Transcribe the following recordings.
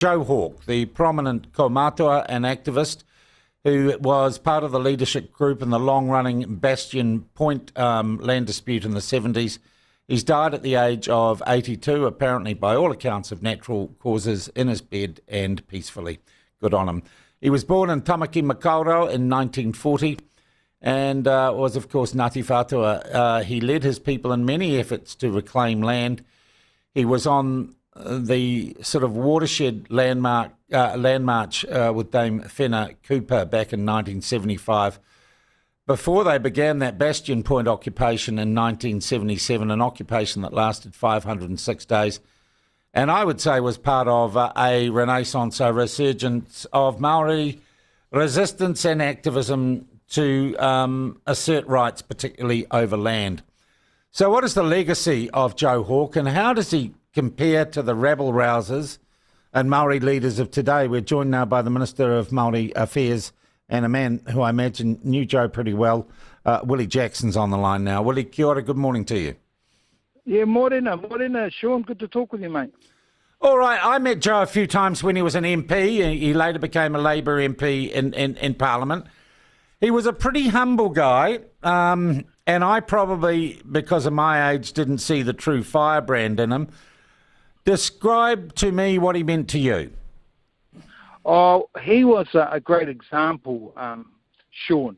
Joe Hawke, the prominent kaumātua and activist who was part of the leadership group in the long-running Bastion Point land dispute in the 70s. He's died at the age of 82, apparently by all accounts of natural causes, in his bed and peacefully. Good on him. He was born in Tamaki Makaurau in 1940 and was, of course, Ngāti Whātua. He led his people in many efforts to reclaim land. He was on the sort of watershed land march with Dame Whena Cooper back in 1975, before they began that Bastion Point occupation in 1977, an occupation that lasted 506 days, and I would say was part of a renaissance, a resurgence of Māori resistance and activism to assert rights, particularly over land. So what is the legacy of Joe Hawke, and how does he compare to the rabble-rousers and Māori leaders of today? We're joined now by the Minister of Māori Affairs and a man who I imagine knew Joe pretty well. Willie Jackson's on the line now. Willie, kia ora, good morning to you. Yeah, morena, Sean, good to talk with you, mate. All right, I met Joe a few times when he was an MP. He later became a Labour MP in Parliament. He was a pretty humble guy, and I probably, because of my age, didn't see the true firebrand in him. Describe to me what he meant to you. Oh, he was a great example, Sean,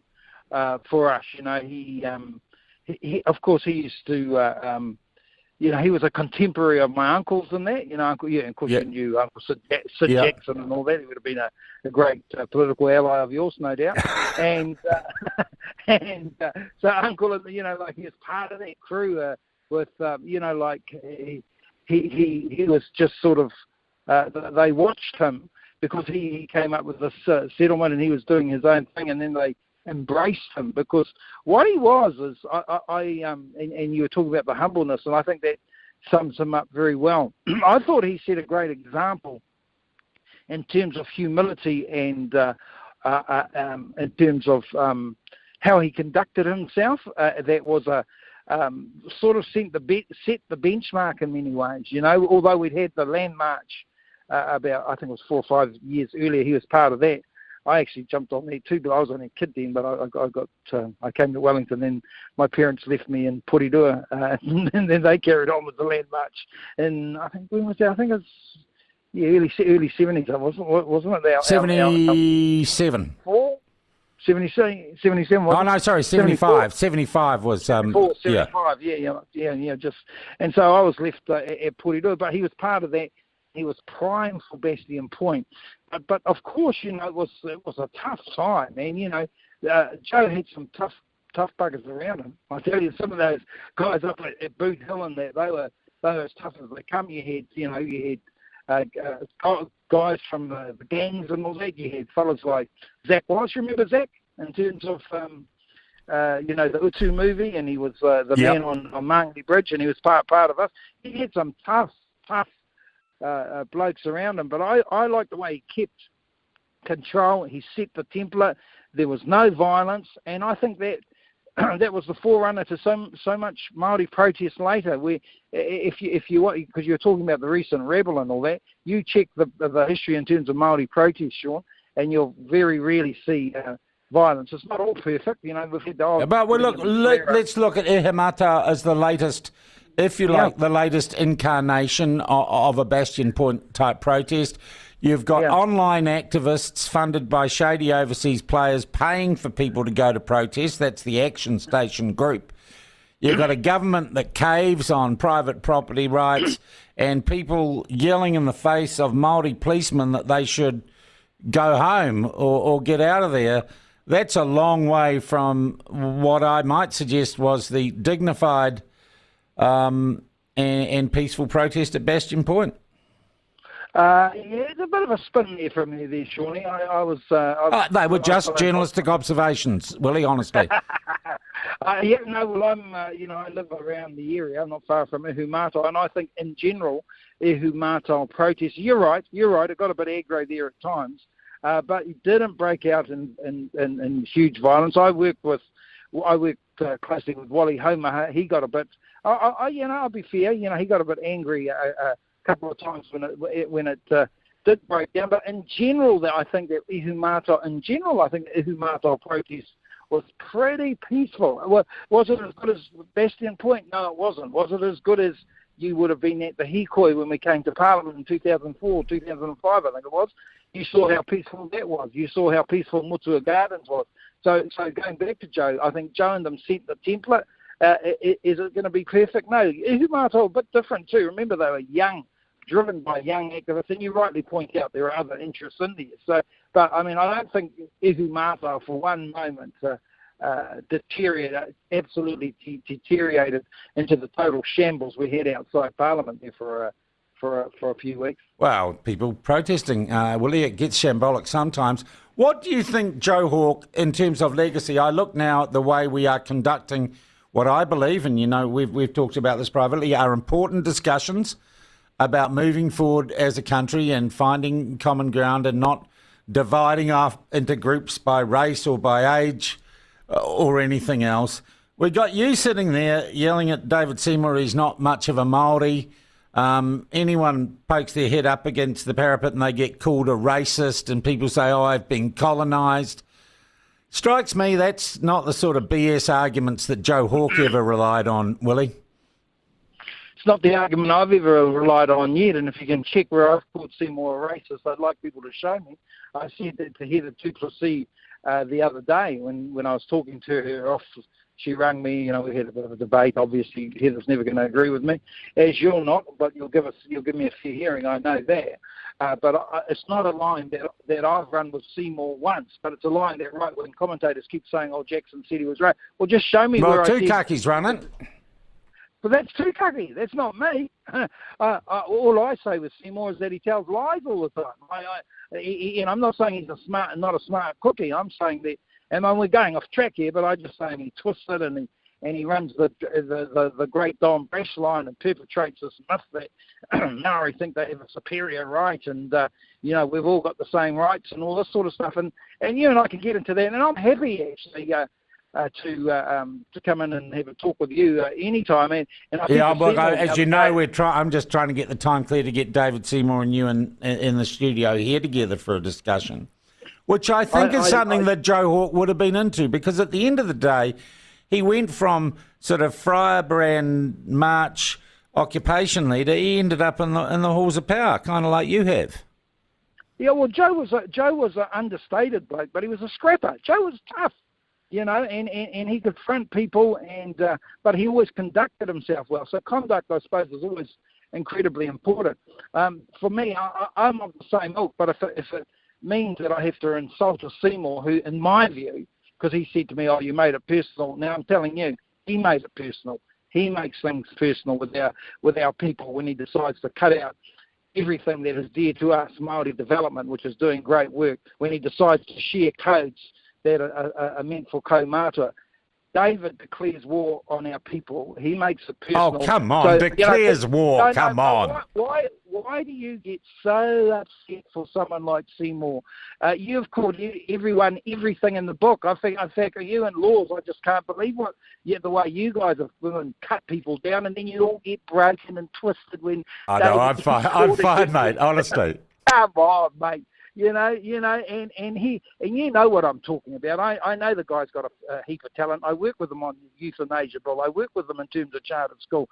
for us. You know, he of course, he used to, he was a contemporary of my uncle's and that. You know, Uncle, yeah, of course, you knew Uncle Sid Jackson and all that. He would have been a great political ally of yours, no doubt. and so Uncle, like he was part of that crew with, he was just sort of, they watched him because he came up with this settlement and he was doing his own thing, and then they embraced him because what he was is, and you were talking about the humbleness, and I think that sums him up very well. I thought he set a great example in terms of humility and in terms of how he conducted himself. That was sort of set the benchmark in many ways. You know, although we'd had the land march about, I think it was 4 or 5 years earlier, he was part of that. I actually jumped on there too, but I was only a kid then. But I came to Wellington, then my parents left me in Porirua, and then they carried on with the land march. And I think when was that? I think it was early 70s. Wasn't it? 77. 77. Oh no, sorry, 75. 75 was 75. Yeah. Just, and so I was left at Porirua, but he was part of that. He was prime for Bastion Point, but of course, you know, it was a tough time, man. You know, Joe had some tough buggers around him. I tell you, some of those guys up at Boot Hill and that, they were as tough as they come. You had guys from the gangs and all that. You had fellas like Zach Wallace. Remember Zach? In terms of the Utu movie, and he was the man on Mangi Bridge, and he was part of us. He had some tough blokes around him, but I like the way he kept control. He set the template. There was no violence, and I think that that was the forerunner to so much Māori protest later. Where if you because you were talking about the recent rebel and all that, you check the history in terms of Māori protest, Sean, and you'll very rarely see violence. It's not all perfect, you know. We've had but let's look at Ehemata as the latest, if you like, the latest incarnation of a Bastion Point type protest. You've got online activists funded by shady overseas players paying for people to go to protest. That's the Action Station group. You've got a government that caves on private property rights and people yelling in the face of Māori policemen that they should go home or get out of there. That's a long way from what I might suggest was the dignified and peaceful protest at Bastion Point. It's a bit of a spin there from me there, Shawnee. They were just journalistic observations, Willie, honestly. I live around the area. I'm not far from Ihumātao, and I think in general, Ihumātao protests, you're right, it got a bit aggro there at times, but it didn't break out in huge violence. I worked closely with Wally Homer. He got a bit, I'll be fair, he got a bit angry a couple of times when it did break down. But in general, I think that Ihumātao protest was pretty peaceful. Was it as good as Bastion Point? No, it wasn't. Was it as good as you would have been at the Hikoi when we came to Parliament in 2004, 2005, I think it was? You saw how peaceful that was. You saw how peaceful Mutua Gardens was. So going back to Joe, I think Joe and them set the template. Is it going to be perfect? No. Ihumātao a bit different too. Remember, they were young, driven by young activists, and you rightly point out there are other interests in there. So, but I mean, I don't think Ihumātao for one moment absolutely deteriorated into the total shambles we had outside Parliament there for a few weeks. Well, people protesting, Willie, it gets shambolic sometimes. What do you think, Joe Hawke, in terms of legacy? I look now at the way we are conducting what I believe, and we've talked about this privately, are important discussions about moving forward as a country and finding common ground and not dividing off into groups by race or by age or anything else. We got you sitting there yelling at David Seymour, he's not much of a Māori. Anyone pokes their head up against the parapet and they get called a racist, and people say, oh, I've been colonised. Strikes me that's not the sort of BS arguments that Joe Hawke ever relied on, Willie. It's not the argument I've ever relied on yet, and if you can check where I've called Seymour a racist, I'd like people to show me. I said that to Heather Duplessis the other day when I was talking to her off. She rang me, we had a bit of a debate. Obviously, Heather's never going to agree with me, as you're not, but you'll give me a fair hearing, I know that. But it's not a line that I've run with Seymour once, but it's a line that right-wing commentators keep saying, oh, Jackson said he was right. Well, just show me where I said... Well, Tukaki's run it. But that's Tukaki. That's not me. All I say with Seymour is that he tells lies all the time. I'm not saying he's not a smart cookie. I'm saying that, and we're going off track here, but I'm just saying he twists it and he runs the Great Don Brash line and perpetrates this myth that Maori think they have a superior right, and we've all got the same rights and all this sort of stuff. And you and I can get into that, and I'm happy actually to come in and have a talk with you anytime. And I think as you know, I'm just trying to get the time clear to get David Seymour and you in the studio here together for a discussion, which I think is something that Joe Hawke would have been into, because at the end of the day, he went from sort of Firebrand March occupation leader, he ended up in the halls of power, kind of like you have. Yeah, well, Joe was an understated bloke, but he was a scrapper. Joe was tough. And he could front people, but he always conducted himself well. So conduct, I suppose, is always incredibly important. For me, I'm of the same ilk, but if it means that I have to insult a Seymour, who, in my view, because he said to me, oh, you made it personal. Now I'm telling you, he made it personal. He makes things personal with our people when he decides to cut out everything that is dear to us, Māori development, which is doing great work, when he decides to share codes that are meant for kaumātua. David declares war on our people. He makes it personal. Oh, come on, declares war, come on. Why do you get so upset for someone like Seymour? You've called everyone everything in the book. I think, in fact, you and Laws, I just can't believe the way you guys have cut people down, and then you all get broken and twisted when... I know, I'm fine, mate, honestly. Come on, mate. And you know what I'm talking about. I know the guy's got a heap of talent. I work with him on euthanasia bill. I work with him in terms of chartered school.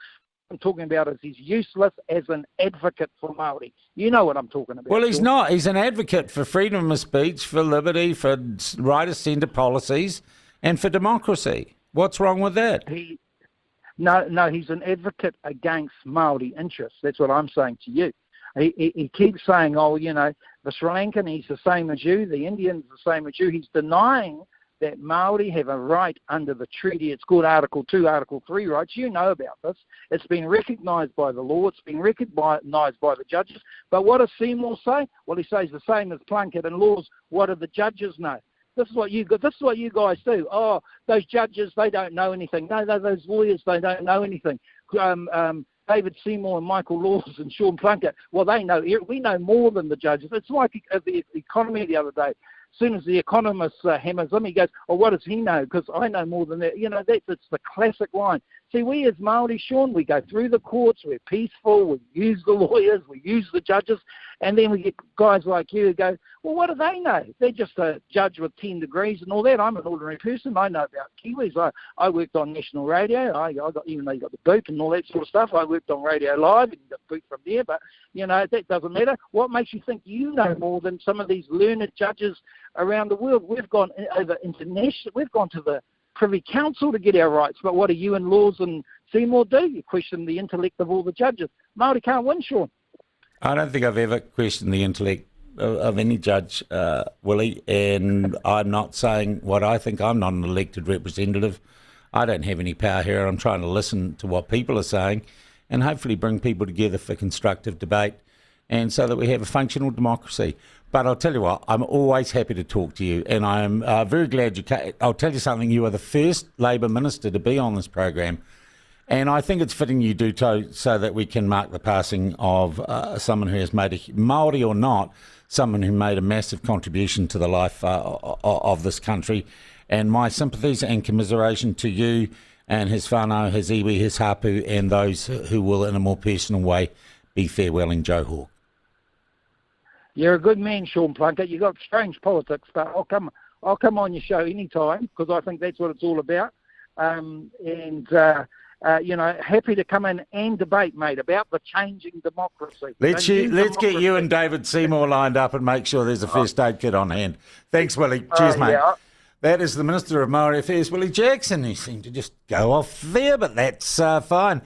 I'm talking about is he's useless as an advocate for Māori. You know what I'm talking about. Well, he's not. He's an advocate for freedom of speech, for liberty, for right of centre policies, and for democracy. What's wrong with that? No, he's an advocate against Māori interests. That's what I'm saying to you. He keeps saying, the Sri Lankan, he's the same as you, the Indians the same as you. He's denying that Māori have a right under the treaty. It's called Article 2, Article 3 rights. You know about this. It's been recognised by the law. It's been recognised by the judges. But what does Seymour say? Well, he says the same as Plunket and Laws. What do the judges know? This is what you guys do. Oh, those judges, they don't know anything. No, those lawyers, they don't know anything. David Seymour and Michael Laws and Sean Plunket, well, we know more than the judges. It's like the economy the other day. As soon as the economist hammers him, he goes, oh, what does he know? Because I know more than that. It's the classic line. See, we as Māori, Sean, we go through the courts, we're peaceful, we use the lawyers, we use the judges, and then we get guys like you who go, well, what do they know? They're just a judge with 10 degrees and all that. I'm an ordinary person. I know about Kiwis. I worked on national radio. I got, even though you got the boot and all that sort of stuff, I worked on Radio Live and you got the boot from there. But, that doesn't matter. What makes you think you know more than some of these learned judges around the world? We've gone over international. We've gone to the Privy Council to get our rights, but what do you and Laws and Seymour do? You question the intellect of all the judges. Māori can't win, Sean. I don't think I've ever questioned the intellect of any judge, Willie, and I'm not saying what I think. I'm not an elected representative. I don't have any power here. I'm trying to listen to what people are saying and hopefully bring people together for constructive debate and so that we have a functional democracy. But I'll tell you what, I'm always happy to talk to you, and I'm very glad you came. I'll tell you something, you are the first Labour minister to be on this program, and I think it's fitting you do so that we can mark the passing of someone who has made, Māori or not, someone who made a massive contribution to the life of this country. And my sympathies and commiseration to you and his whānau, his iwi, his hapu, and those who will, in a more personal way, be farewelling Joe Hawke. You're a good man, Sean Plunket. You've got strange politics, but I'll come on your show anytime because I think that's what it's all about. Happy to come in and debate, mate, about the changing democracy. Let's get you and David Seymour lined up and make sure there's a first aid kit on hand. Thanks, Willie. Cheers, mate. Yeah. That is the Minister of Māori Affairs, Willie Jackson. He seemed to just go off there, but that's fine.